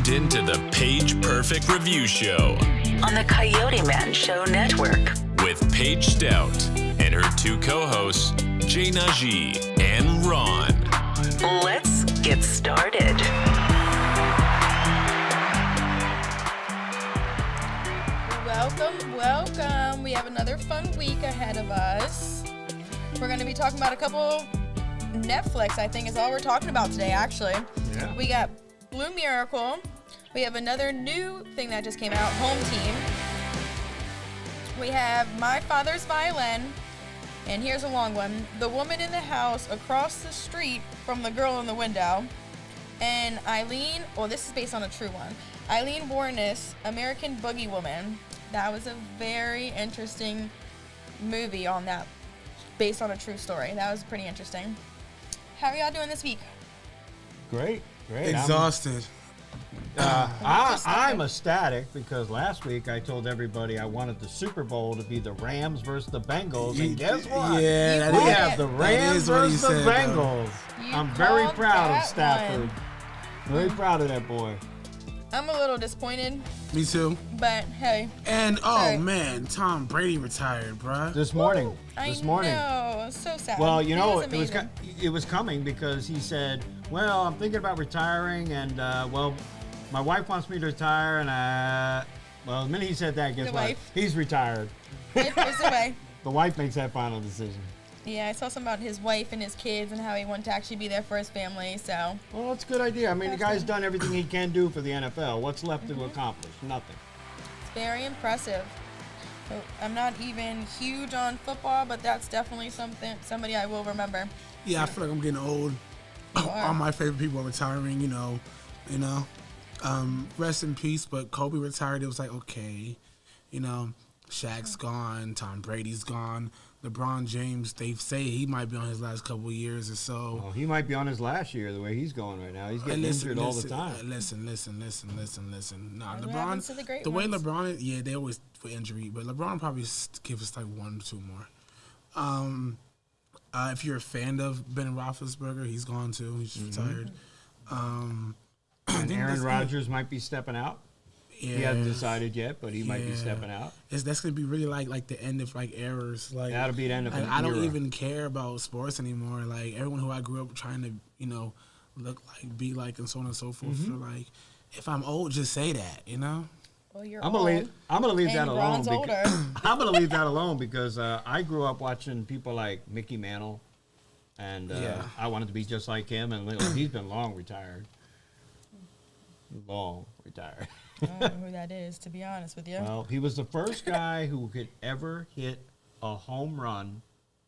tuned in to the Paige Perfect Review Show on the Coyote Man Show Network with Paige Stout and her two co-hosts, Jay Najee and Ron. Let's get started. Welcome. We have another fun week ahead of us. We're going to be talking about a couple Netflix, I think is all we're talking about today, actually. Yeah. We got Blue Miracle. We have another new thing that just came out, Home Team. We have My Father's Violin. And here's a long one. The Woman in the House Across the Street from the Girl in the Window. And Eileen, this is based on a true one. Eileen Warnes, American Boogie Woman. That was a very interesting movie on that, based on a true story. That was pretty interesting. How are y'all doing this week? Great. Exhausted. I'm ecstatic because last week I told everybody I wanted the Super Bowl to be the Rams versus the Bengals, and guess what? Yeah, we have the Rams versus the Bengals. I'm very proud of Stafford. Very proud of that boy. I'm a little disappointed. Me too. But hey. And sorry. Man, Tom Brady retired, bruh. This morning. I This morning. know. So sad. Well, you know, it was amazing. it was coming because he said, "Well, I'm thinking about retiring, and my wife wants me to retire." And the minute he said that, guess The what? wife. He's retired. It was away. The wife makes that final decision. Yeah, I saw something about his wife and his kids and how he wanted to actually be there for his family. So. Well, that's a good idea. I mean, the guy's done everything he can do for the NFL. What's left to accomplish? Nothing. It's very impressive. So, I'm not even huge on football, but that's definitely somebody I will remember. Yeah, I feel like I'm getting old. All my favorite people are retiring, you know. Rest in peace, but Kobe retired. It was like, okay, Shaq's gone, Tom Brady's gone. LeBron James, they say he might be on his last couple of years or so. Oh, he might be on his last year the way he's going right now. He's getting injured all the time. Listen. Nah, What happens to the great way ones? LeBron is, they always for injury, but LeBron probably give us like one or two more. If you're a fan of Ben Roethlisberger, he's gone too. He's just retired. And Aaron Rodgers might be stepping out. Yeah. He hasn't decided yet, but he might be stepping out. That's gonna be really like the end of like eras. Like That'll be the end of an I don't era. even care about sports anymore. Like everyone who I grew up trying to, look like, be like, and so on and so forth. So like, if I'm old, just say that. Well, you're I'm old. gonna leave that And alone. Ron's older. I'm gonna leave that alone because I grew up watching people like Mickey Mantle, and I wanted to be just like him. And he's been long retired. I don't know who that is, to be honest with you. Well, he was the first guy who could ever hit a home run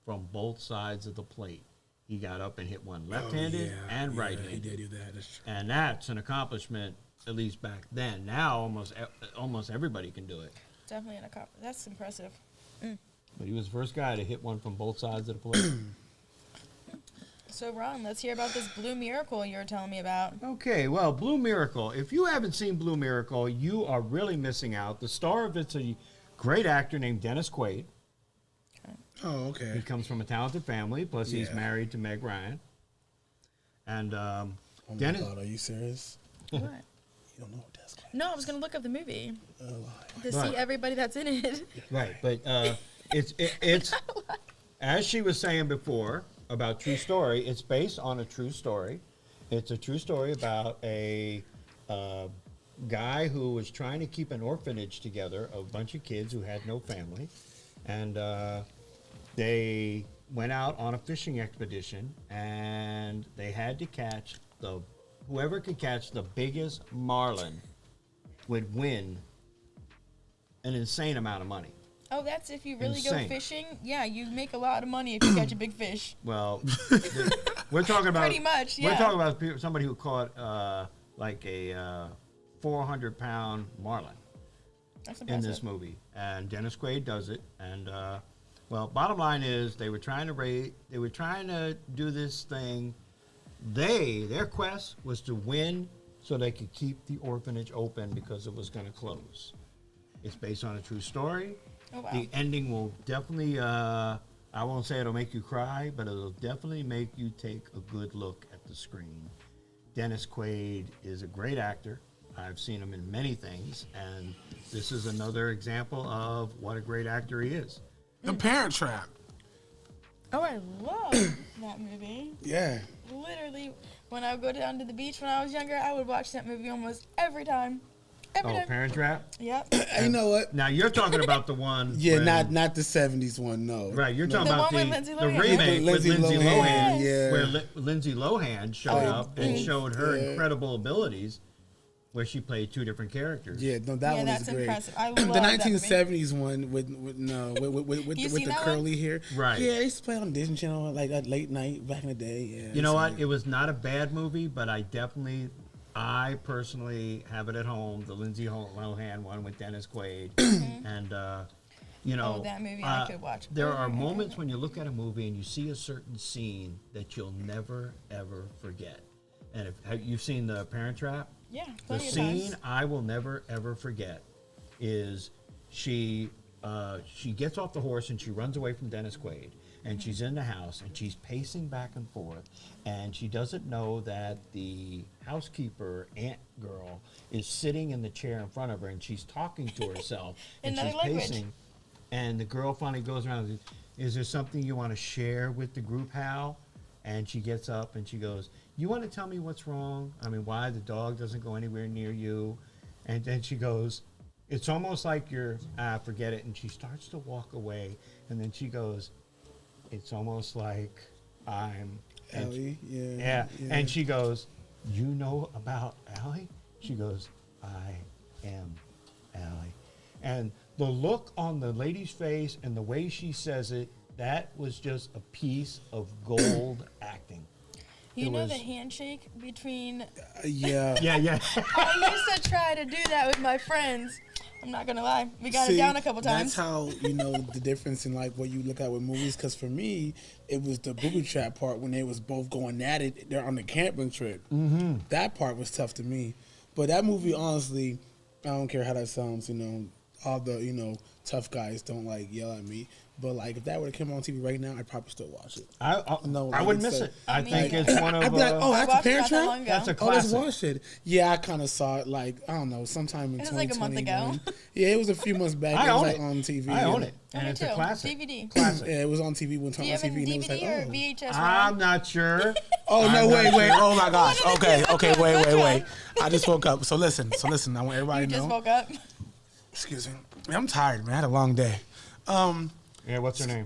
from both sides of the plate. He got up and hit one left-handed and right-handed. He did do that. That's true. And that's an accomplishment, at least back then. Now almost everybody can do it. Definitely an accomplishment. That's impressive. But he was the first guy to hit one from both sides of the plate. So, Ron, let's hear about this Blue Miracle you were telling me about. Okay, well, Blue Miracle. If you haven't seen Blue Miracle, you are really missing out. The star of it's a great actor named Dennis Quaid. Oh, He okay. comes from a talented family, plus he's married to Meg Ryan. And Oh Dennis. my God, are you serious? What? You don't know what that's like. No, I was going to look up the movie to Right. see everybody that's in it. Right, but it's as she was saying before about true story. It's based on a true story. It's a true story about a guy who was trying to keep an orphanage together of a bunch of kids who had no family, and they went out on a fishing expedition, and they had to catch whoever could catch the biggest marlin would win an insane amount of money. Oh, that's if you really Insane. go fishing? Yeah, you make a lot of money if you catch a big fish. Well, we're talking about Pretty much, yeah. We're talking about somebody who caught like a 400-pound marlin That's in impressive. this movie, and Dennis Quaid does it. And bottom line is they were trying to do this thing. Their quest was to win so they could keep the orphanage open because it was going to close. It's based on a true story. Oh, wow. The ending will definitely, I won't say it'll make you cry, but it'll definitely make you take a good look at the screen. Dennis Quaid is a great actor. I've seen him in many things, and this is another example of what a great actor he is. The Parent Trap. Oh, I love that movie. Yeah. Literally, when I would go down to the beach when I was younger, I would watch that movie almost every time. Every time. Parent Trap? Yep. You know what? Now you're talking about the one. Yeah, when- not the 70s one, no. Right, you're No. talking The about one the, with Lindsay the Lohan. remake with Lindsay Lindsay Lohan, Lohan, yeah. where Lindsay Lohan showed up and showed her incredible abilities, where she played two different characters. Yeah, no, that one that's is great. impressive. I The love that 1970s one with seen the that curly hair. Right. Yeah, they used to play on Disney Channel like at late night back in the day. Yeah. You know what? It was not a bad movie, but I personally have it at home, the Lindsay Lohan one with Dennis Quaid, and you know, Oh, that movie I could watch There over are and moments over. when you look at a movie and you see a certain scene that you'll never ever forget. And have you seen The Parent Trap? Yeah, The plenty of scene times. I will never ever forget is she gets off the horse and she runs away from Dennis Quaid, and she's in the house and she's pacing back and forth, and she doesn't know that the housekeeper aunt girl is sitting in the chair in front of her, and she's talking to herself and Another she's language. pacing, and the girl finally goes around and says, "Is there something you want to share with the group, Hal?" And she gets up and she goes, "You want to tell me what's wrong? I mean, why the dog doesn't go anywhere near you?" And then she goes, "It's almost like you're, forget it." And she starts to walk away. And then she goes, "It's almost like I'm..." and Ellie, yeah. yeah. And she goes, "You know about Allie?" She goes, "I am Allie." And the look on the lady's face and the way she says it, that was just a piece of gold acting. You It know was- the handshake between... Yeah. Yeah. I used to try to do that with my friends. I'm not going to lie. We got it down a couple times. That's how you know the difference in like what you look at with movies. Because for me, it was the booby trap part when they was both going at it. They're on the camping trip. Mm-hmm. That part was tough to me. But that movie, honestly, I don't care how that sounds. You know, all the tough guys don't like yell at me. But like if that would have come on TV right now, I'd probably still watch it. I like wouldn't it's miss a- it. I Me think either. it's one of... I'd be like, oh, I that's a watched it Parent not that Trap? long ago. That's a Oh, let's classic. watch it. Yeah, I kind of saw it like, I don't know, sometime in It was like a month 2021. ago. Yeah, it was a few months back. I It was own like it. on TV. I own yeah. it. And Me it's too. a classic. DVD. Classic. Yeah, it was on TV one Do time you on have a TV. And it was DVD like, or oh. VHS? I'm Ron? not sure. Oh, no, I'm wait. not sure. Oh, my gosh. One of the two. Okay, Which wait. one? I just woke up. So listen. I want everybody You to just know. woke up. Excuse me. I'm tired, man. I had a long day. Yeah, what's her name?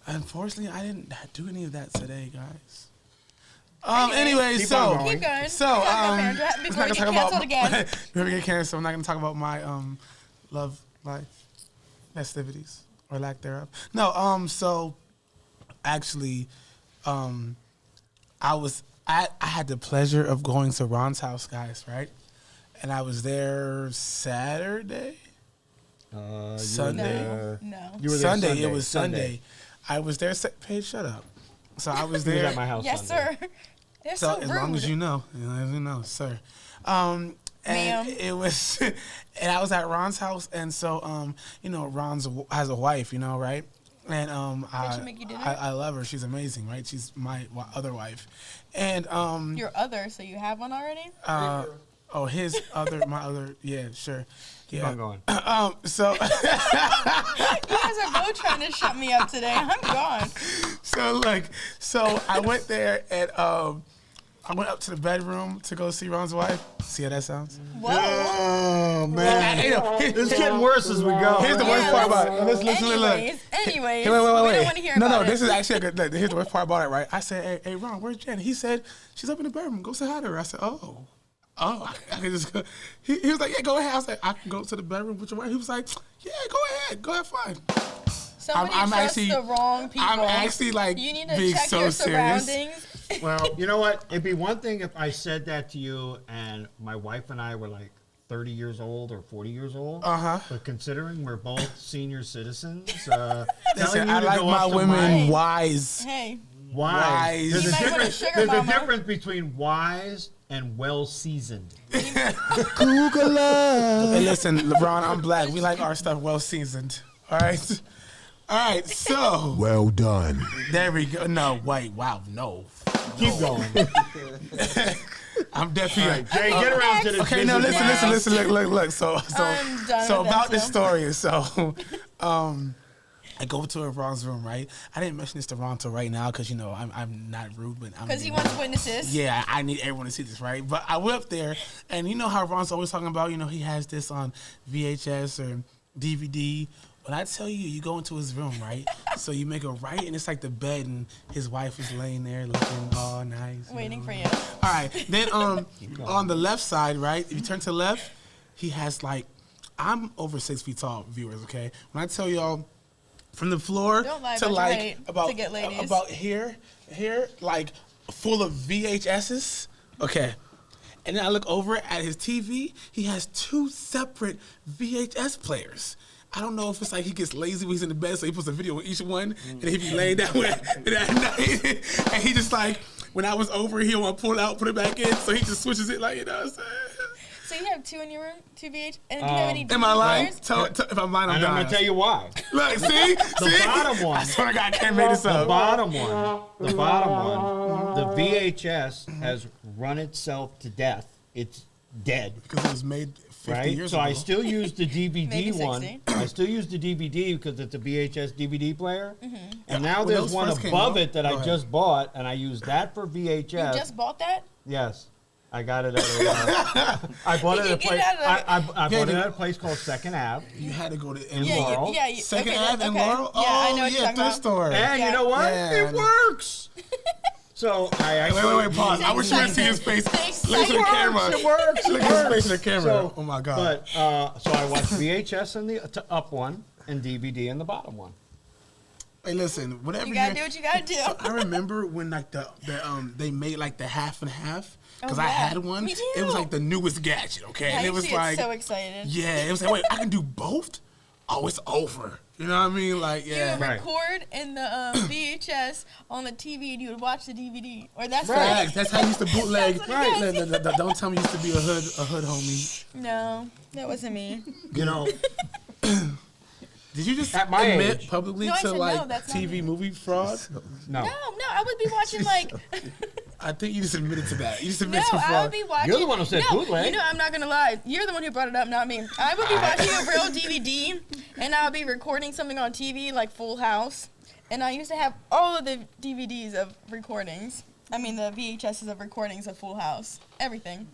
Unfortunately, I didn't do any of that today, guys. Anyway, keep so on going. Keep going. So, Talk about Parent Trap let's before not we talk get about canceled again. before we get canceled. I'm not going to talk about my love life festivities or lack thereof. No, so actually, I had the pleasure of going to Ron's house, guys, right? And I was there Saturday. Sunday. No. You were there Sunday. It was Sunday. I was there. Paige, shut up. So I was He was there. at my house Yes, Sunday. sir. They're So so as rude. long as you know, sir. And Ma'am. it was, and I was at Ron's house, and so Ron has a wife, right? And she make you dinner? I love her. She's amazing, right? She's my other wife, and Your other, so you have one already? my other, yeah, sure, Keep yeah. on going. So You guys are both trying to shut me up today. I'm gone. so I went there and I went up to the bedroom to go see Ron's wife. See how that sounds? Whoa. Oh, man. It's It's getting worse as we go. Here's the worst part about it. Listen, look. Anyways, Hey, we don't wait. want to hear No, about it. this is actually a good. Look, here's the worst part about it, right? I said, "Hey, Ron, where's Jen?" He said, "She's up in the bedroom. Go say hi to her." I said, "Oh, I can just go." He was like, "Yeah, go ahead." I was like, "I can go to the bedroom with your wife." He was like, "Yeah, go ahead, fine." Somebody I'm trusts actually- the wrong people. I'm actually like You need to being check so your serious. surroundings. Well, you know what? It'd be one thing if I said that to you and my wife and I were like 30 years old or 40 years old. Uh-huh. But considering we're both senior citizens, telling Listen, you I to like go my up to women my wise. Hey, wise. wise. There's, You a might want a difference, sugar there's a mama. difference between wise and well seasoned. Google love. Hey, listen, LeBron, I'm black. We like our stuff well seasoned. All right. All right. So Well done. there we go. No, wait. Wow. No. Keep going. I'm definitely. All right, Jay, get around to this. Okay, no, listen. Look. So done with about them, this story. So, I go to Ron's room, right? I didn't mention this to Ron till right now because I'm not rude, but Because he wants witnesses. Yeah, I need everyone to see this, right? But I went up there, and you know how Ron's always talking about, he has this on VHS or DVD. When I tell you, you go into his room, right? So you make a right, and it's like the bed, and his wife is laying there looking all nice. Waiting for you. All right. Then on the left side, right? If you turn to the left, he has I'm over 6 feet tall, viewers. Okay. When I tell y'all, from the floor Don't lie to about your height to get ladies. about here, full of VHSs. Okay. And then I look over at his TV. He has 2 separate VHS players. I don't know if it's like he gets lazy when he's in the bed, so he puts a video with each one, and he be laying down with it at night. And he just when I was over, he'll want to pull it out, put it back in, so he just switches it what I'm saying? So you have 2 in your room, 2 VH, and do you have any Am I lying? players? If I'm lying, I'm And I'm dying. going to tell you why. Look, see? The bottom one. I swear to God, I can't make this The up. bottom one, the VHS has run itself to death. It's dead. Because it was made 50 Right? years So ago. I still use the Maybe DVD 60. one. I still use the DVD because it's a VHS DVD player. And now When there's those one first came above out- it that Go I ahead. just bought, and I use that for You VHS. just bought that? Yes. I got it at a, I bought it at a Get place. out of there. I bought it at a place called Second Ave. You had to go to In Laurel. Second okay, Ave in okay. Laurel? Yeah, I know what you're talking thrift about. store. And Yeah. you know what? Yeah. It works. So I actually Wait, pause. I wish you could see his face. Look at the camera. It works. Look at his face in the camera. So, Oh my God. But so I watched VHS in the up one and DVD in the bottom one. Hey, listen, whatever You gotta do what you gotta do. So I remember when they made the half and half because Oh, I yeah. had one. Me It was too. like the newest gadget, okay? Yeah, And I it was used to like, get so excited. yeah, it was like, wait, I can do both? Oh, it's over. You know what I mean? Like, You yeah. would Right. record in the VHS on the TV, and you would watch the DVD. Or that's Facts. That's how you used to bootleg. That's what it is. No, don't tell me you used to be a hood homie. No, that wasn't me. You know, Did you just At my admit age. publicly No, I to said no, that's not TV me. movie fraud? no. No, I would be watching I think you just admitted to that. You just No, admitted to I fraud. would be watching. You're the one who said no, bootleg. You know, I'm not gonna lie. You're the one who brought it up, not me. I would be watching a real DVD, and I would be recording something on TV like Full House, and I used to have all of the DVDs of recordings. I mean, the VHSs of recordings of Full House. Everything.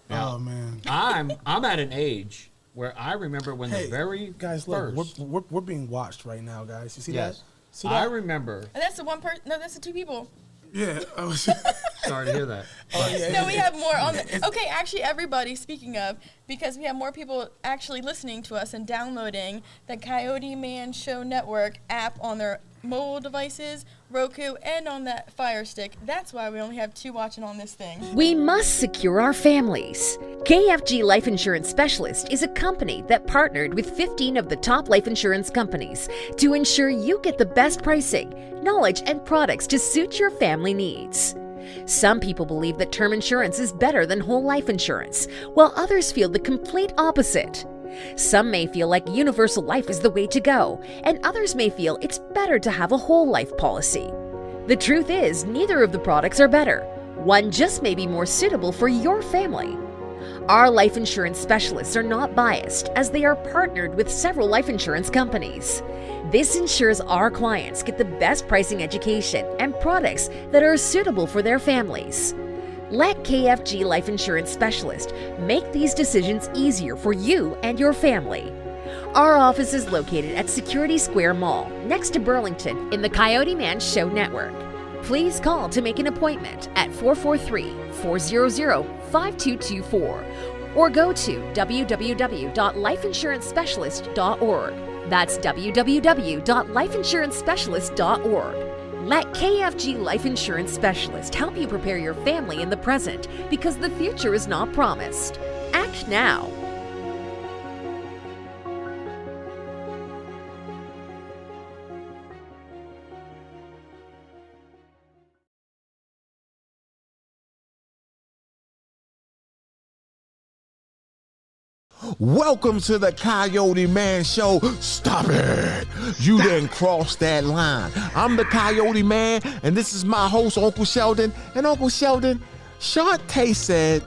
Oh man. I'm at an age where I remember when Hey, the very guys, look, first. we're being watched right now, guys. You see Yes. that? See I that? remember. And that's the one person. No, that's the 2 people. Yeah. I was- Sorry to hear that. No, we have more on the. Okay, actually, everybody, speaking of, because we have more people actually listening to us and downloading the Coyote Man Show Network app on their mobile devices, Roku, and on that Fire Stick. That's why we only have 2 watching on this thing. We must secure our families. KFG Life Insurance Specialist is a company that partnered with 15 of the top life insurance companies to ensure you get the best pricing, knowledge, and products to suit your family needs. Some people believe that term insurance is better than whole life insurance, while others feel the complete opposite. Some may feel like universal life is the way to go, and others may feel it's better to have a whole life policy. The truth is, neither of the products are better. One just may be more suitable for your family. Our life insurance specialists are not biased, as they are partnered with several life insurance companies. This ensures our clients get the best pricing, education, and products that are suitable for their families. Let KFG Life Insurance Specialist make these decisions easier for you and your family. Our office is located at Security Square Mall, next to Burlington, in the Coyote Man Show Network. Please call to make an appointment at 443-400-5224 or go to www.lifeinsurancespecialist.org. That's www.lifeinsurancespecialist.org. Let KFG Life Insurance Specialist help you prepare your family in the present, because the future is not promised. Act now. Welcome to the Coyote Man Show. Stop it. You didn't cross that line. I'm the Coyote Man, and this is my host, Uncle Sheldon. And Uncle Sheldon, Shantae said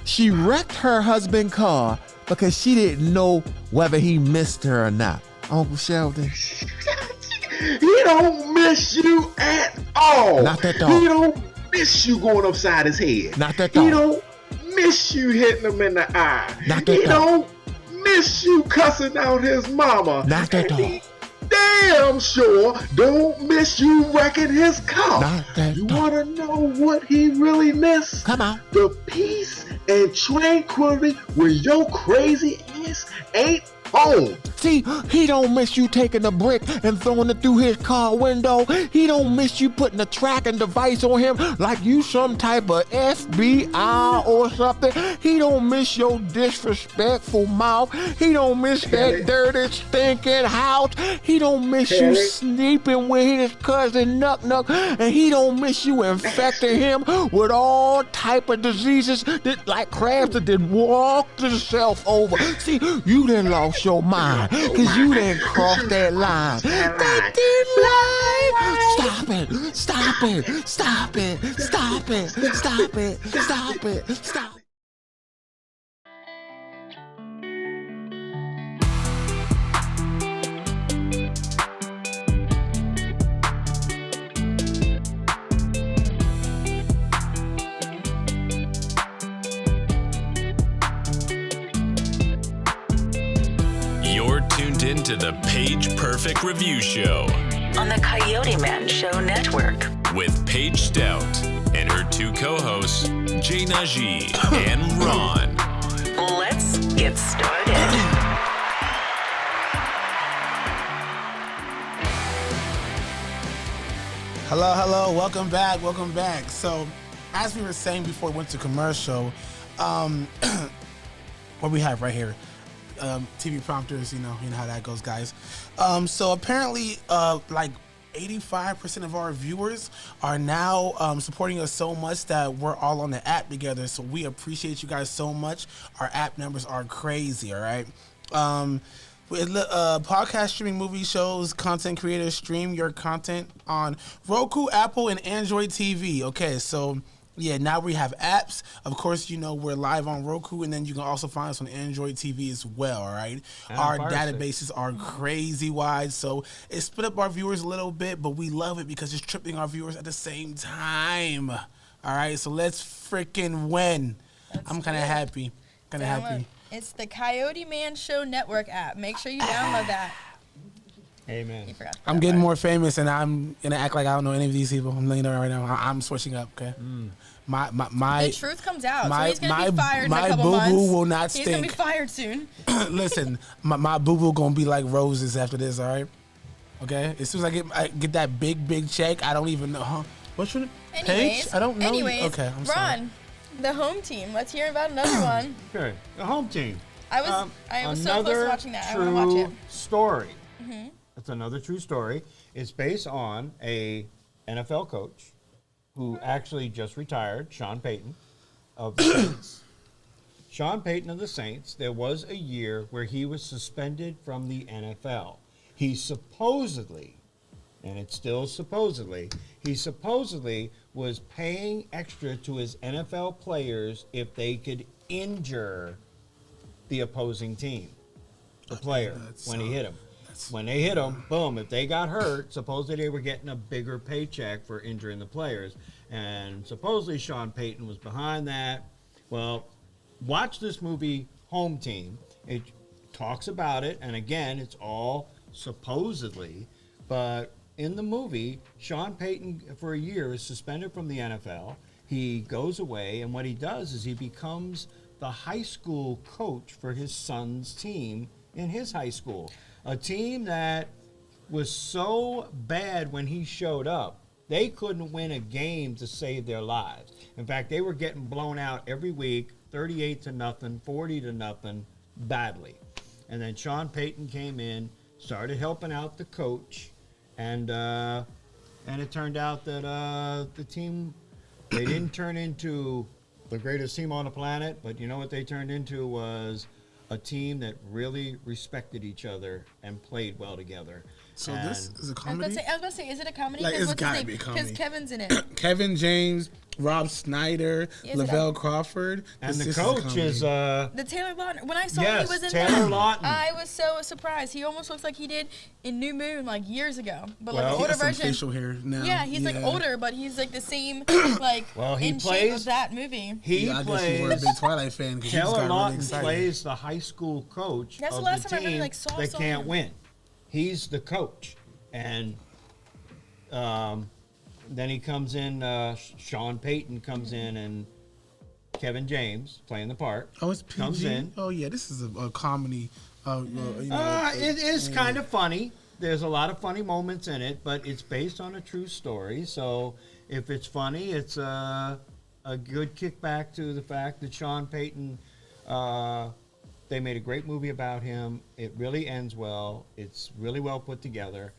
she wrecked her husband's car because she didn't know whether he missed her or not. Uncle Sheldon. He don't miss you at all. Not that dog. He don't miss you going upside his head. Not that dog. He don't miss you hitting him in the eye. Not that he dog. don't miss you cussing out his mama. Not that And dog. he damn sure don't miss you wrecking his car. Not that You dog. want to know what he really missed? Come on. The peace and tranquility when your crazy ass ain't home. See, he don't miss you taking a brick and throwing it through his car window. He don't miss you putting a tracking device on him like you some type of FBI or something. He don't miss your disrespectful mouth. He don't miss that dirty, stinking house. He don't miss you sleeping with his cousin Nuck Nuck. And he don't miss you infecting him with all type of diseases that like crabs that did walk themselves over. See, you done lost your mind. Cause you didn't cross that line. That line. Stop it. Stop it. Stop it. Stop it. Stop it. Stop it. Stop it. You're tuned in to the Paige Perfect Review Show On the Coyote Man Show Network. with Paige Stout and her two co-hosts, Jay Najee and Ron. Let's get started. Hello, welcome back. So, as we were saying before we went to commercial, what we have right here, TV prompters, you know how that goes, guys. So apparently, like 85% of our viewers are now supporting us so much that we're all on the app together. So we appreciate you guys so much. Our app numbers are crazy, all right? With podcast streaming, movie shows, content creators stream your content on Roku, Apple, and Android TV. Okay, so yeah, now we have apps. Of course, we're live on Roku, and then you can also find us on Android TV as well, all right? Our databases are crazy wide, so it split up our viewers a little bit, but we love it because it's tripling our viewers at the same time. All right, so let's freaking win. I'm kind of happy. It's the Coyote Man Show Network app. Make sure you download that. Amen. You forgot. I'm getting more famous, and I'm gonna act like I don't know any of these people. I'm letting you know right now. I'm switching up. Okay. My The truth comes out. my- So he's gonna my- be fired in my a couple boo-boo months. will not He's gonna be stink. fired soon. Listen, my boo boo gonna be like roses after this. All right. Okay. As soon as I get that big check, I don't even know. Huh? What's your name? Anyways, Paige? I don't know. you. Anyways, Okay. I'm sorry. Ron, the home team. Let's hear about another one. Okay, the home team. I was so close to watching that. I want to watch it. True story. It's another true story. It's based on a NFL coach who actually just retired, Sean Payton of the Saints. Sean Payton of the Saints, there was a year where he was suspended from the NFL. He supposedly, and it's still supposedly, he supposedly was paying extra to his NFL players if they could injure the opposing team, the player, when he hit him. When they hit him, boom, if they got hurt, supposedly they were getting a bigger paycheck for injuring the players. And supposedly Sean Payton was behind that. Well, watch this movie, Home Team. It talks about it, and again, it's all supposedly. But in the movie, Sean Payton, for a year, is suspended from the NFL. He goes away, and what he does is he becomes the high school coach for his son's team in his high school. A team that was so bad when he showed up, they couldn't win a game to save their lives. In fact, they were getting blown out every week, 38-0, 40-0, badly. And then Sean Payton came in, started helping out the coach, and it turned out that the team, they didn't turn into the greatest team on the planet, but you know what they turned into was a team that really respected each other and played well together. So And this is a I was comedy? about to say, is it a comedy? Like, 'Cause it's what's his gotta name? be a comedy. Because Kevin's in it. Kevin James, Rob Snyder, Is it Lavelle a- Crawford. and the This coach comedy. is The Taylor Lautner. When I saw Yes, he was in Taylor that, Lautner. I was so surprised. He almost looks like he did in New Moon like years ago, but like Well, an He older got some version. facial hair now. Yeah, he's like older, but he's like the same like Well, he in shape plays- of that movie. he Yeah, I guess you were a plays big Twilight fan because you just Taylor got really Lautner excited. plays the high school coach That's of the last the time I really, team like, saw that can't him. win. He's the coach, and then he comes in. Sean Payton comes in, and Kevin James playing the part. Oh, it's PG? Comes in. Oh, yeah, this is a comedy. It is kind of funny. There's a lot of funny moments in it, but it's based on a true story. So if it's funny, it's a good kickback to the fact that Sean Payton, they made a great movie about him. It really ends well. It's really well put together.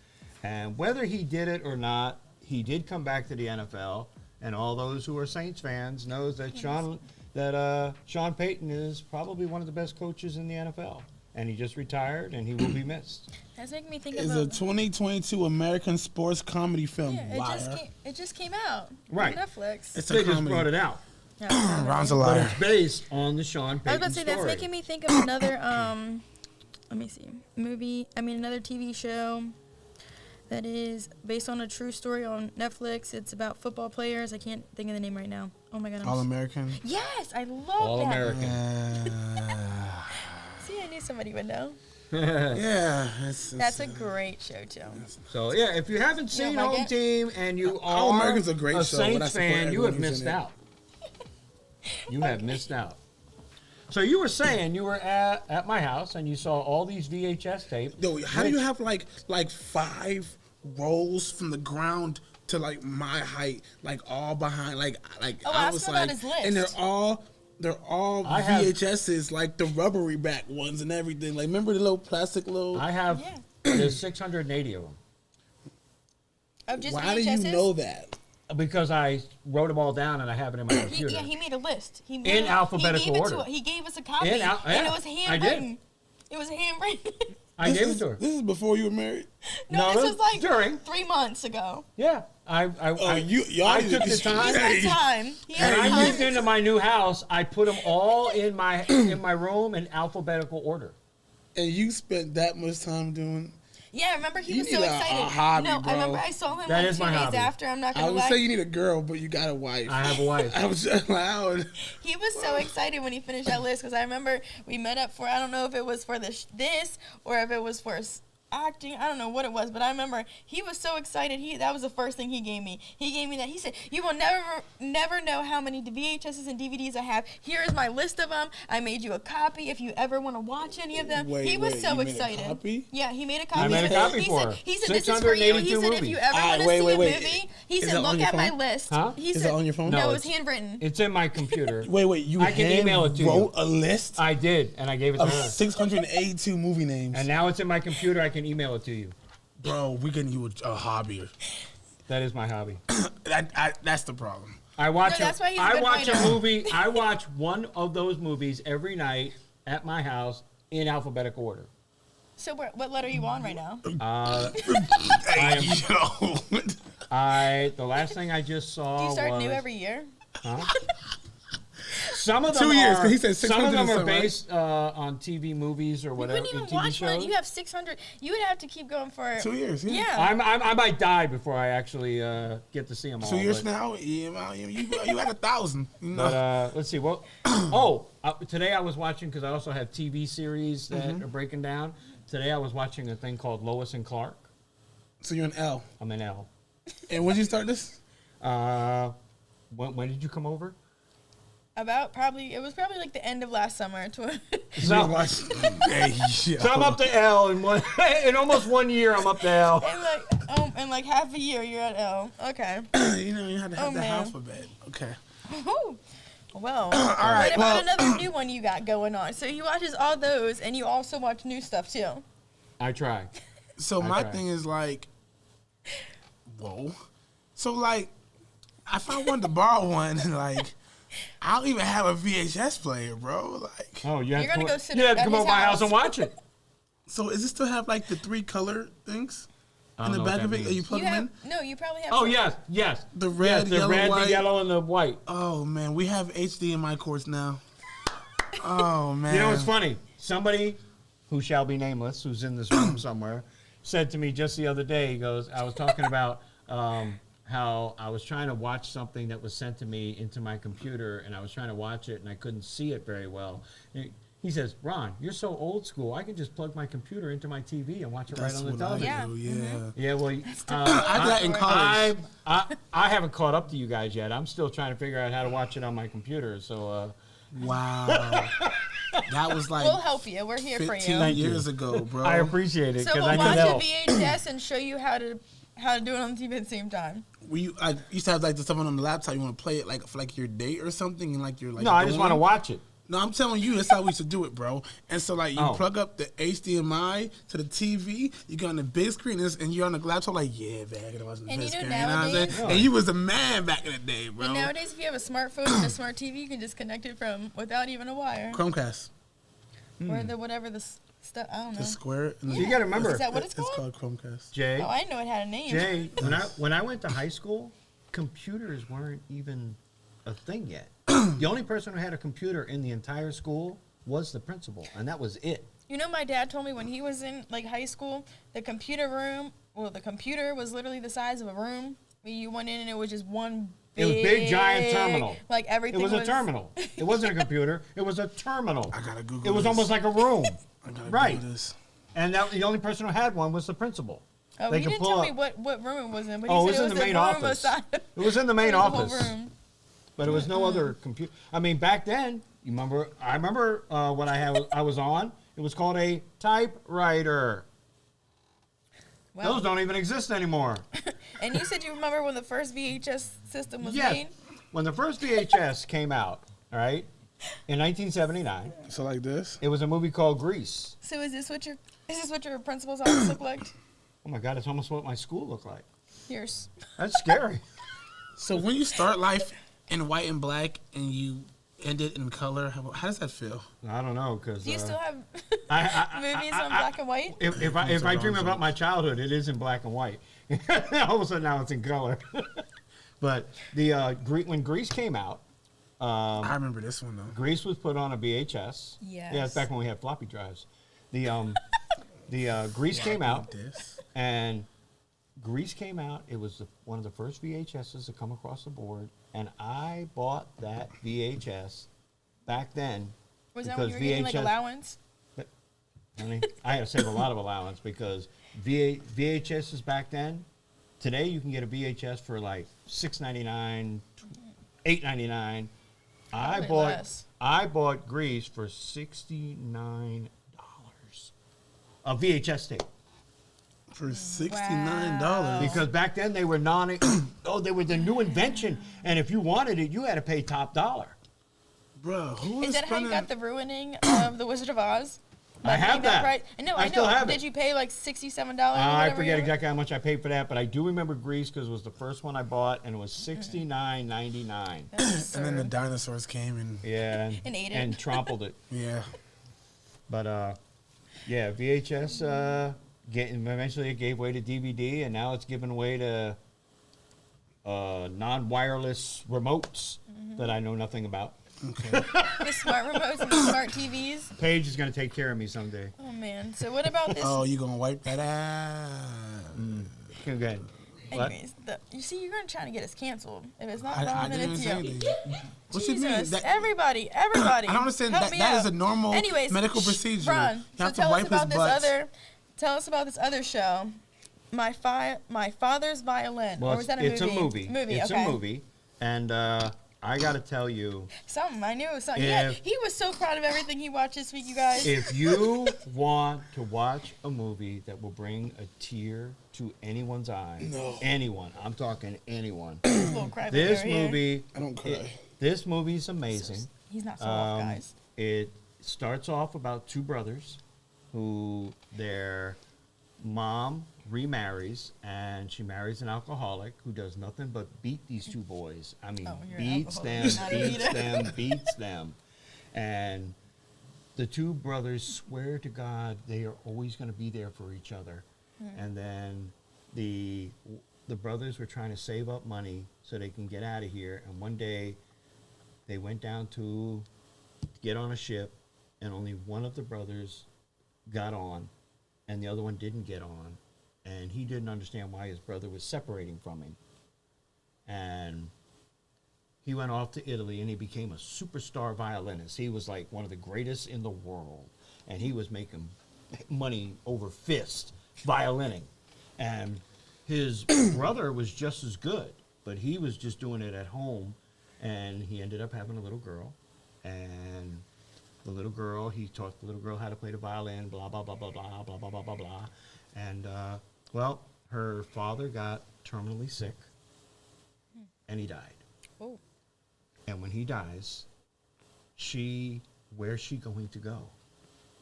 And whether he did it or not, he did come back to the NFL. And all those who are Saints fans knows that Sean Payton is probably one of the best coaches in the NFL. And he just retired, and he will be missed. That's making me think It's about. a 2022 American sports comedy film. Yeah, Liar. it just came out Right. on Netflix. It's They a just comedy. brought it out. Ron's a But liar. it's based on the Sean I was Payton about to say story. that's making me think of another let me see another TV show that is based on a true story on Netflix. It's about football players. I can't think of the name right now. Oh my god. All American. Yes, I love All that. American. See, I knew somebody would know. Yeah. That's a great show too. So yeah, if you haven't seen like Home it? Team and you All are American's a great show, but I Saints support fan, you everyone have who's missed in it. out. You have missed out. So you were saying you were at my house and you saw all these VHS tapes. Yo, how do you have like 5 rows from the ground to like my height, like all behind, like Oh, I ask was him about like, his list. and they're all I have- VHSs, like the rubbery back ones and everything. Like remember the little plastic little. I have Yeah. there's 680 of them Of just Why do VHSs? you know that? because I wrote them all down and I have it in my computer. He made a list. He made In it- alphabetical he gave order. He gave us a copy, In al- and yeah, it was I did. handwritten. It was handwritten. I gave it to her. This is before you were married. No, No, this was like during. 3 months ago. Yeah, I Y'all took the time. He had time. He When had I time. moved into my new house, I put them all in my room in alphabetical order. And you spent that much time doing. Yeah, remember he You was so need a excited. hobby, no, bro. I remember I saw him That like is 2 my days hobby. after. I'm not I gonna would lie. say you need a girl, but you got a wife. I have a wife. I was just loud. He was so excited when he finished that list because I remember we met up for, I don't know if it was for this or if it was for acting. I don't know what it was, but I remember he was so excited. That was the first thing he gave me. He gave me that. He said, "You will never know how many VHSs and DVDs I have. Here is my list of them. I made you a copy if you ever want to watch any of them." Wait, he was wait, so you made a excited. copy? Yeah, he made a copy. I made a copy he for said, her. He said, "This is for you." He 682 said, "If you ever want to wait, see wait, a wait. movie," he Is said, it on "Look your at my phone? list." Huh? He Is said, it on your phone? No, No, it was it's- handwritten. It's in my computer. Wait, you I can email it to you. wrote a list I did, and I gave it to of her. 682 movie names. And now it's in my computer. I can email it to you. Bro, we're getting you a hobby. That is my hobby. That's the problem. I watch. No, that's why he's a I good watch a writer. movie. I watch one of those movies every night at my house in alphabetical order. So what letter are you on right now? Hey, The last thing I just saw Do you start was new every year? some of them 2 years, are. 'cause he said some of 600 them or are something, right? based on TV movies or You whatever. couldn't even TV watch one. shows. You have 600. You would have to keep going for 2 years, yeah. Yeah. I might die before I actually get to see them all. 2 years but- now, you had 1,000. You know? But let's see. Well, today I was watching because I also have TV series that are breaking down. Today I was watching a thing called Lois and Clark. So you're an L. I'm an L. And when did you start this? When did you come over? It was probably like the end of last summer. So, Hey, so I'm up to L in almost 1 year. I'm up to L. in like half a year, you're at L. Okay. you had to have the man. alphabet. Okay. Whew. Well, right, what about another new one you got going on? So he watches all those, and you also watch new stuff too. I try. So my Okay. thing is like, whoa. So like, if I wanted to borrow one, like, I don't even have a VHS player, bro. Like, Oh, you You're have to gonna come, go sit you have to at come his over my house and house. watch it. so does it still have like the 3 color things I in don't the know back what of that it? That you means. plug You them have in? no. You probably have. Oh, some- yes. The red, Yes, the yellow, red, white. the yellow, and the white. Oh man, we have HDMI cords now. Oh man. You know what's funny? Somebody who shall be nameless, who's in this room somewhere, said to me just the other day, he goes, I was talking about how I was trying to watch something that was sent to me into my computer, and I was trying to watch it, and I couldn't see it very well. He says, Ron, you're so old school. I can just plug my computer into my TV and watch it That's right on the what I television. do, Yeah. yeah. Yeah, well, I did that in college. I haven't caught up to you guys yet. I'm still trying to figure out how to watch it on my computer. So, Wow. That was like We'll help you. We're here for 15 you. years ago, bro. I appreciate it So because we'll I watch need help. a VHS and show you how to do it on the TV at the same time. I used to have like the stuff on the laptop. You want to play it like for like your date or something, and like you're like. No, I just dorm. want to watch it. No, I'm telling you, that's how we used to do it, bro. And so, like, you Oh. plug up the HDMI to the TV, you go on the big screen, and you're on the laptop, like, yeah, man, I gotta watch the And big you know screen. You know what I'm nowadays- saying? And you was the man back in the day, bro. And nowadays, if you have a smartphone and a smart TV, you can just connect it from without even a wire Chromecast, or the whatever the stuff. I don't know. the square. And the, You got to remember, Is that what it's called? It's called Chromecast. Jay. Oh, I didn't know it had a name. Jay, when I went to high school, computers weren't even a thing yet. The only person who had a computer in the entire school was the principal, and that was it. You know, my dad told me when he was in like high school, the computer was literally the size of a room. You went in and it was just one. It was big, giant terminal. Like everything. It was a terminal. It wasn't a computer. It was a terminal. I gotta Google It was this. almost like a room. I gotta Right. Google this. And the only person who had one was the principal. Oh, They he could didn't pull tell me up- what room it was in, but Oh, he it was said in the main room office. aside- It was in the main it was a whole office. room. But it was no other computer. I mean, back then, you remember? I remember what I was on. It was called a typewriter. Wow. Those don't even exist anymore. And you said you remember when the first VHS system was Yes. made? When the first VHS came out, all right, in 1979, So like this. it was a movie called Grease. So is this what your principal's office looked like? Oh my God, it's almost what my school looked like. Yours. That's scary. So when you start life in white and black and you end it in color, how does that feel? I don't know because Do you still have I- movies in black and white? if I dream about my childhood, it is in black and white. All of a sudden now it's in color. But when Grease came out, I remember this one though. Grease was put on a VHS. Yes. Yeah, it's back when we had floppy drives. The Grease came out, This. and Grease came out. It was one of the first VHSs to come across the board, and I bought that VHS back then. Was that when you were getting like VHS allowance? Honey, I had to save a lot of allowance because VHSs back then. Today you can get a VHS for like $6.99, $8.99. Probably less. I bought Grease for $69. A VHS tape. For $69. Because back then they were they were the new invention, and if you wanted it, you had to pay top dollar. Bro, who Is is that how you spending? got the ruining of The Wizard of Oz? I have that. No, I I still know. have it. Did you pay like $67? I forget exactly how much I paid for that, but I do remember Grease because it was the first one I bought, and it was $69.99. And then the dinosaurs came and Yeah, And ate it. and trampled it. yeah. But yeah, VHS. Eventually, it gave way to DVD, and now it's given way to non-wireless remotes that I know nothing about. Okay. The smart remotes and the smart TVs. Paige is going to take care of me someday. Oh man. So what about this? Oh, you gonna wipe that out? Go ahead. What? Anyways, you see, you're gonna try to get us canceled. If it's not I Ron, then didn't it's say you. anything. What you mean? Jesus, That- everybody. I don't understand. help That me that is out. a normal Anyways, medical procedure. Ron, You so have to tell us wipe his about this butt. Tell us about this other show, My Father's Violin. Well, or was that a movie? it's a movie. It's okay. a movie, and I got to tell you, Something I knew it was something. If- He was so proud of everything he watched this week, you guys. if you want to watch a movie that will bring a tear to anyone's eye, anyone, I'm talking anyone, Little crybaby this over here. movie, I don't cry. this movie's amazing. He's not so off, Um, guys. It starts off about two brothers who their mom remarries, and she marries an alcoholic who does nothing but beat these two boys. I mean, You're an beats them, alcoholic, not a beater. beats them. And the two brothers swear to God they are always going to be there for each other. And then the brothers were trying to save up money so they can get out of here. And one day they went down to get on a ship, and only one of the brothers got on, and the other one didn't get on. And he didn't understand why his brother was separating from him. And he went off to Italy, and he became a superstar violinist. He was like one of the greatest in the world, and he was making money over fist violining. And his brother was just as good, but he was just doing it at home, and he ended up having a little girl. And the little girl, he taught the little girl how to play the violin, blah, blah, blah, blah, blah, blah, blah, blah, blah, blah. And, well, her father got terminally sick, and he died. Oh. And when he dies, where's she going to go?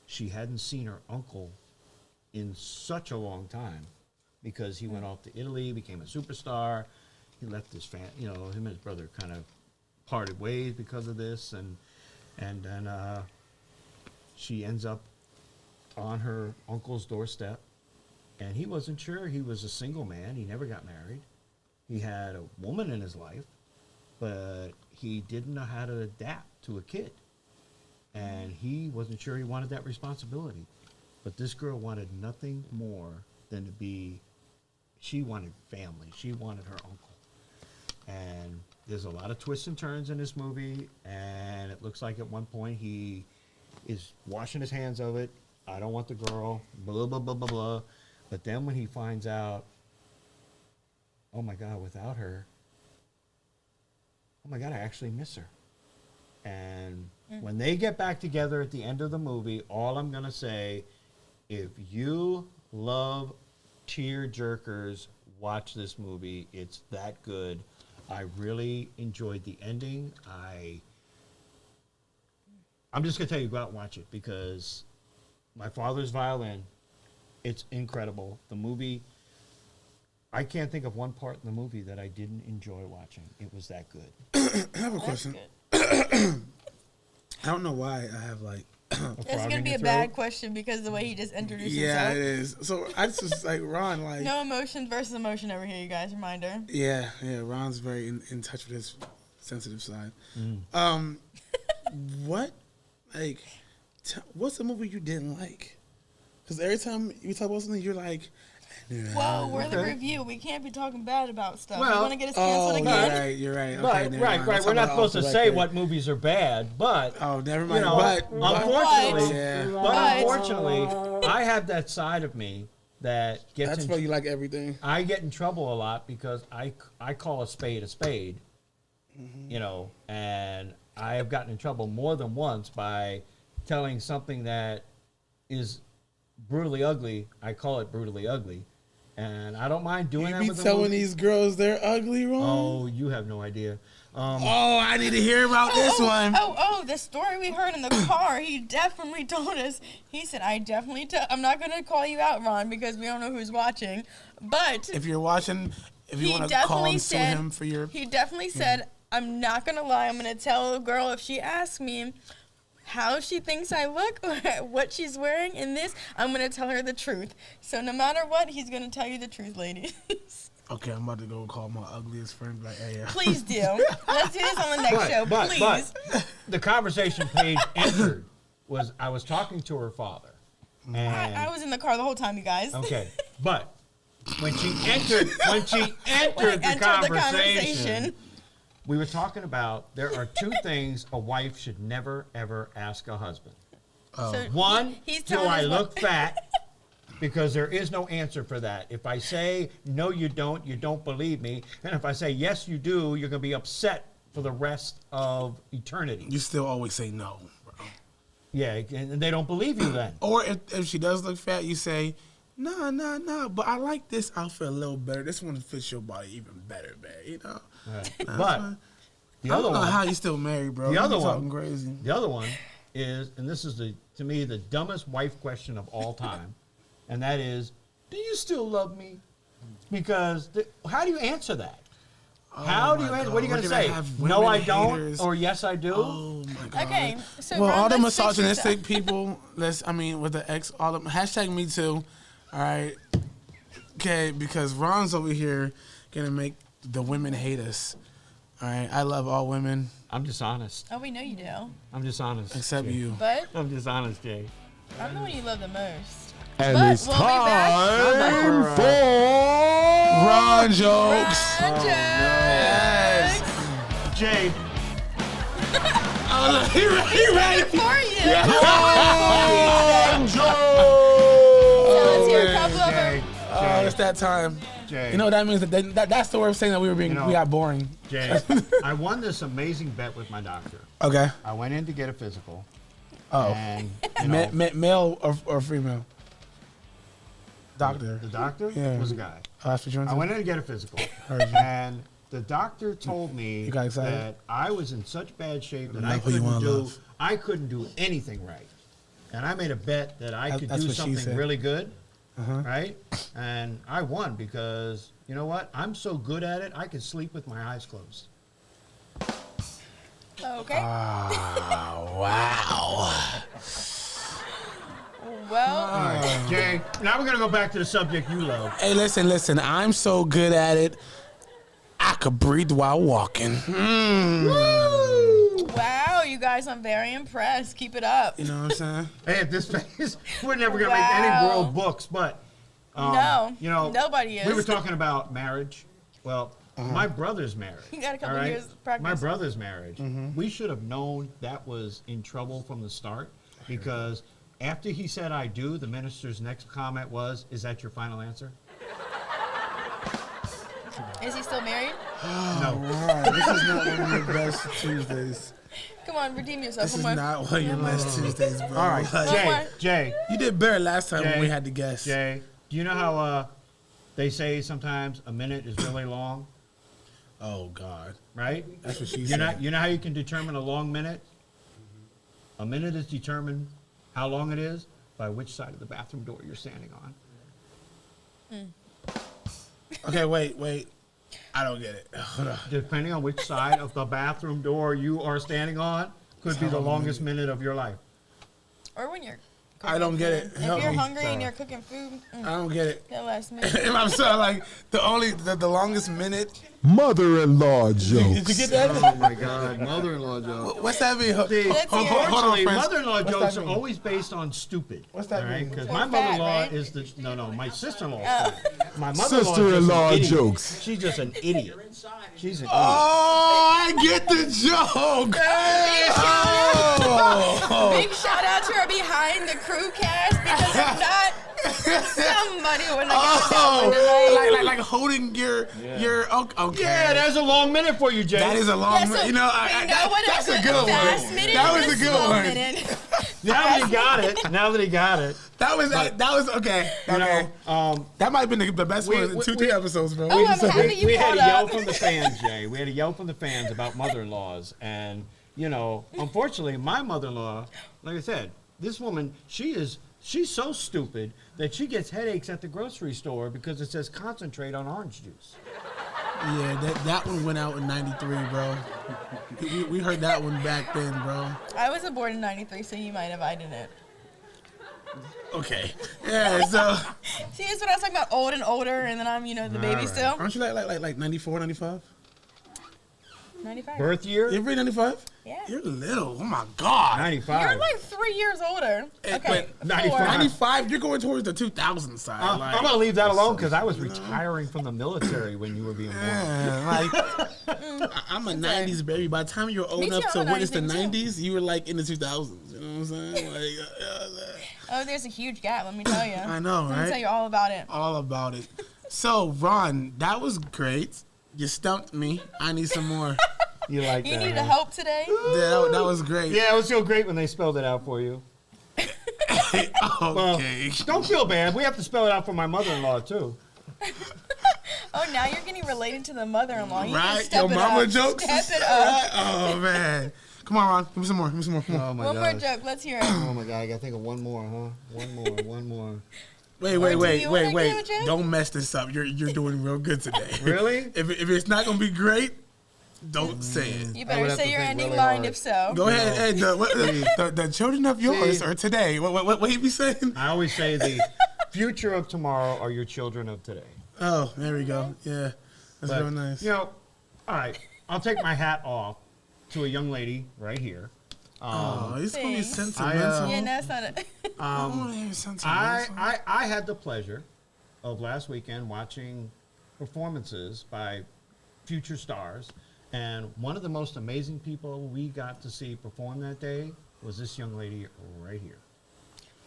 She hadn't seen her uncle in such a long time because he went off to Italy, became a superstar. He left his him and his brother kind of parted ways because of this. And then she ends up on her uncle's doorstep. And he wasn't sure. He was a single man. He never got married. He had a woman in his life, but he didn't know how to adapt to a kid. And he wasn't sure he wanted that responsibility. But this girl wanted nothing more than she wanted family. She wanted her uncle. And there's a lot of twists and turns in this movie, and it looks like at one point he is washing his hands of it. I don't want the girl, blah, blah, blah, blah, blah. But then when he finds out, oh my God, without her, oh my God, I actually miss her. And when they get back together at the end of the movie, all I'm going to say, if you love tear jerkers, watch this movie. It's that good. I really enjoyed the ending. I'm just going to tell you, go out and watch it, because My Father's Violin, it's incredible. The movie, I can't think of one part in the movie that I didn't enjoy watching. It was that good. I have a question. I don't know why I have like. It's gonna be a bad question because of the way he just introduced Yeah, himself. it is. So I just like Ron, like No emotion versus emotion over here, you guys. Reminder. yeah. Ron's very in touch with his sensitive side. What, like, what's the movie you didn't like? Because every time you talk about something, you're like, Whoa, we're the review. We can't be talking bad about stuff. Well, you want to get us canceled again? You're right. Right, Okay, right. Let's We're talk not about supposed to off the say record. what movies are bad, but Oh, never you mind. know, but unfortunately, I have that side of me that gets. that's why you like everything. I get in trouble a lot because I call a spade, you know, and I have gotten in trouble more than once by telling something that is brutally ugly. I call it brutally ugly. And I don't mind doing You that be with the telling movie. these girls they're ugly, Ron? Oh, you have no idea. Oh, I need to hear about this one. Oh, the story we heard in the car, he definitely told us. He said, I'm not going to call you out, Ron, because we don't know who's watching. But If you're watching, if you he want to call definitely and sue said, him for your... he definitely said, I'm not going to lie. I'm going to tell a girl if she asks me how she thinks I look or what she's wearing in this, I'm going to tell her the truth. So no matter what, he's going to tell you the truth, ladies. Okay, I'm about to go call my ugliest friend. Like, hey, yeah. Please do. Let's do this on the next show, please. But the conversation Paige entered was I was talking to her father. And I was in the car the whole time, you guys. okay, but when she entered the conversation, we were talking about there are two things a wife should never, ever ask a husband. So One, he's do telling I us look fat? Because there is no answer for that. If I say, no, you don't believe me. And if I say, yes, you do, you're going to be upset for the rest of eternity. You still always say no, bro. Yeah, and they don't believe you then. Or if she does look fat, you say, no, but I like this outfit a little better. This one fits your body even better, man, you know? Right. Nah, But fine. the I other don't know one, how you still married, bro. the other You one, talking crazy. the other one is, and this is to me the dumbest wife question of all time, and that is, do you still love me? Because how do you answer that? How do you answer? What are you going to say? No, I don't, or yes, I do. Oh my God. Okay, so Well, Ron, all the let's fix misogynistic this people, with the X, all the hashtag me too. All right. Okay, because Ron's over here gonna make the women hate us. All right. I love all women I'm just honest. up. Oh, we know you do. I'm just honest. except Jay. you. But I'm just honest, Jay. I'm the one you love the most. And But it's we'll be back. time for Ron jokes. Yes. Jay, Oh, look, he ready. For you. Ron So let's hear a man. couple of Jay, them. Oh, it's that time. Jay. You know what that means? That's the way of saying that we got boring. Jay, I won this amazing bet with my doctor. Okay. I went in to get a physical. Oh. And, you know, Male or female? Doctor. the doctor Yeah. was a guy. Oh, that's what you want I to went in to get a physical. Heard you. And the doctor told me You got excited? that I was in such bad shape that Love who you wanna love. I couldn't do anything right. And I made a bet that I could That's do what she something said. really good, right? And I won because, you know what? I'm so good at it, I could sleep with my eyes closed. Okay. Wow. Well, All right, Jay, now we're going to go back to the subject you love. Hey, listen. I'm so good at it, I could breathe while walking. wow, you guys, I'm very impressed. Keep it up. You know what I'm saying? Hey, at this phase, we're never going to make any Wow. world books, but, No, you know, nobody is. we were talking about marriage. Well, my brother's marriage. You got a couple all right? years of practice. My brother's marriage. We should have known that was in trouble from the start because after he said I do, the minister's next comment was, "Is that your final answer?" Is he still married? No. Wow, this is not one of your best Tuesdays. Come on, redeem yourself. This is One more. not one of your best Tuesdays, bro. All right, Like, Jay. Jay. you did better last time when Jay, we had to guess. Jay, do you know how they say sometimes a minute is really long, Oh God, right? that's what she You said. know how you can determine a long minute? A minute is determined how long it is by which side of the bathroom door you're standing on. Okay, wait. I don't get it. Hold on. Depending on which side of the bathroom door you are standing on, could be the longest minute of your life. Or when you're I don't get it. If Help you're me. hungry and you're cooking food, I don't get it. that last minute. And I'm sorry, like the longest minute. Mother-in-law Did you jokes. get that? Oh my God, mother-in-law joke. What's that mean? Let's hear it. Unfortunately, friends. mother-in-law What's jokes that are mean? always based on stupid. What's that mean? Because Or my fat, mother-in-law right? is my sister-in-law. Oh. My mother-in-law Sister-in-law is just an idiot. jokes. She's just an idiot. She's an idiot. Oh, I get the joke. Oh. Big shout out to our behind the crew cast because if not, somebody would not get that one tonight. like holding your okay. Yeah, that's a long minute for you, Jay. That is a long Yeah, so minute. You know, we know what that's a a good fast one. minute That and was a good slow one. minute. now that he got it. That was okay. You Okay. know, That might have been the best we- one in we- 2 episodes, bro. Oh, We I'm just- happy you we had caught a yell up. from the fans, Jay. We had a yell from the fans about mother-in-laws, and you know, unfortunately, my mother-in-law, like I said, this woman, she's so stupid that she gets headaches at the grocery store because it says concentrate on orange juice. Yeah, that one went out in '93, bro. We heard that one back then, bro. I wasn't born in '93, so you might have. I didn't. Okay. Yeah. So See, that's what I was talking about. Old and older, and then I'm, the baby right. still. aren't you like 94, 95? 95. Birth year? You ever 95? Yeah. You're little. Oh my God. 95. You're like 3 years older. Okay. but 95. 95. You're going towards the 2000 side. I'm like, going to leave that alone because I was retiring from the military when you were being born. yeah, like I'm a '90s baby. By the time you were old Me too, enough to I'm a witness the 90s baby, '90s, you were like in the 2000s. You know what I'm saying? Like, Oh, there's a huge gap. Let me tell you. I know, Let me right? tell you all about it. all about it. So, Ron, that was great. You stumped me. I need some more. You like You that? needed huh? help today. That was great. Yeah, it was so great when they spelled it out for you. Well, Okay. don't feel bad. We have to spell it out for my mother-in-law, too. Oh, now you're getting related to the mother-in-law. You need to Right? step Your it mama up. jokes? Step it up. Right? Oh, man. Come on, Ron. Give me some more. Give me some more. Come on. Oh, my One more joke. Let's hear it. Oh, my God. I got to think of one more, huh? One more. Wait. Don't mess this up. You're doing real good today. Really? If it's not gonna be great, don't say it. You I better would have say to your think ending really line hard. if so. Go ahead. Hey, the children of yours are today. What he be saying? I always say the future of tomorrow are your children of today. Oh, there we go. Yeah, that's But, real nice. You know, all right. I'll take my hat off to a young lady right here. Oh, it's gonna be Thanks. sentimental. Yeah, no, that's not it. I wanna hear sentimental. I had the pleasure of last weekend watching performances by future stars, and one of the most amazing people we got to see perform that day was this young lady right here.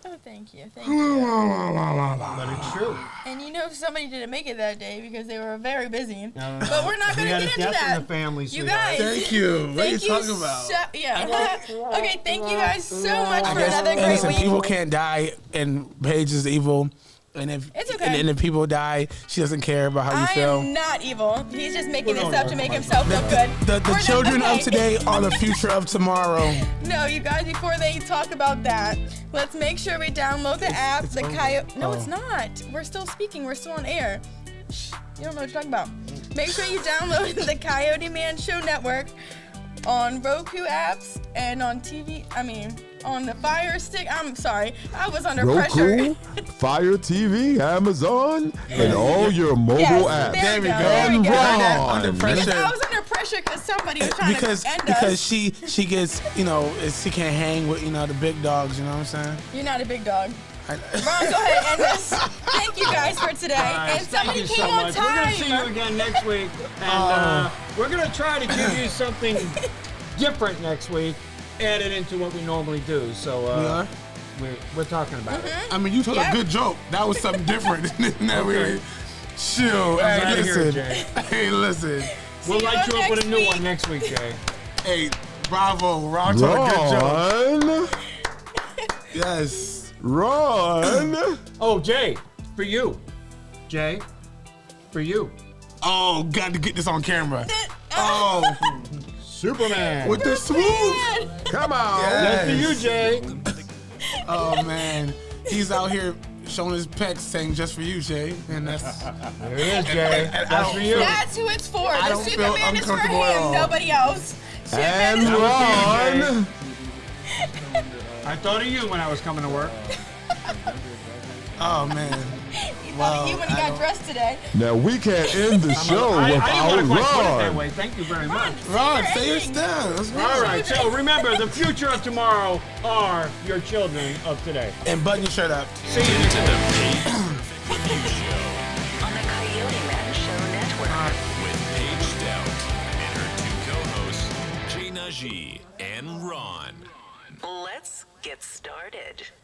Oh, thank you. Thank you. But it's true. And you know somebody didn't make it that day because they were very busy. No. But we're not going We to had a get into death that. in the family, You sweetheart. guys. Thank you. What are you Thank talking about? Yeah. Okay, thank you guys so much I for guess, another and great listen, week. people can't die, and Paige is evil. And if It's okay. and if people die, she doesn't care about how you I feel. am not evil. He's just making this up to make himself look good. The We're children not- of today are the future of tomorrow. No, you guys, before they talk about that, let's make sure we download the app. The Coyote. No, it's not. We're still speaking. We're still on air. Shh, you don't know what you're talking about. Make sure you download the Coyote Man Show Network on Roku apps and on TV. On the Fire Stick. I'm sorry. I was under pressure. Fire TV, Amazon, and all your mobile Yes, apps. there we go. There we go. Ron. Under Because pressure. I was under pressure because somebody was trying Because to end because us. she gets she can't hang with the big dogs. You know what I'm saying? You're not a big dog. I- Ron, go ahead and end this. Thank you guys for today. Guys, And thank somebody you came so on much. We're going time. to see you again next week. And we're going to try to give you something different next week, added into what we normally do. So We are? we're talking about it. I mean, you told Yep. a good joke. That was something different. That Okay. Chill. I'm Hey, outta here, listen. Jay. Hey, listen. We'll you light you up with a next new week. one next week, Jay. Hey, bravo. Ron told a good joke. Ron, Yes. Ron. Oh, Jay, for you. Jay, for you. Oh, got to get this on camera. Oh, Superman. with the swoop. Come on. That's for you, Jay. Oh, man. He's out here showing his pecs saying just for you, Jay. And that's... There it is, Jay. And I That's don't for you. That's who it's for. I The don't feel Superman is for uncomfortable at all. him, nobody else. Superman And is for Ron. I thought of you when I was coming to work. Oh, man. He thought of you when he got dressed today. Now we can't end the show I didn't want to without quite put it that Ron. way. Thank you very much. Ron, say your stuff. Let's go. All right, so remember, the future of tomorrow are your children of today. And button your shirt up. See you To next the Paige